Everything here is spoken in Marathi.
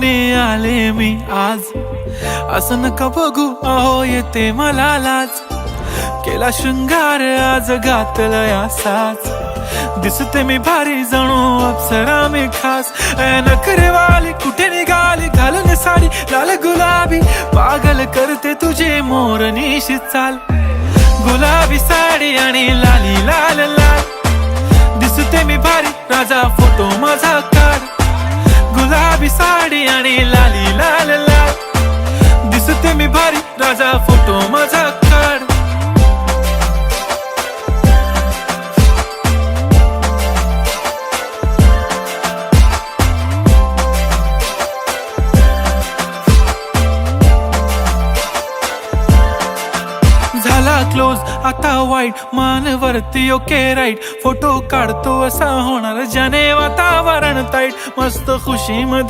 पाहुणे आले मी आज, असं नका बघू अहो येते मला लाज. केला शृंगार आज घातला असाच, दिसते मी भारी जणू अप्सरा मी खास. नखरेवाली कुठे निघाली घालून साडी लाल गुलाबी, पागल करते तुझे मोरनीशी चाल. गुलाबी साडी आणि लाली लाल लाल, दिसते मी भारी राजा फोटो माझा काढ. गुलाबी साडी आणि लाली लाल लाल, दिसते मी भारी राजा फोटो माझा काढ. झाला क्लोज आता वाईट, मान वरती ओके राईट. फोटो काढतो असा होणार ज्याने वातावरण ताईट. मस्त खुशी मध्ये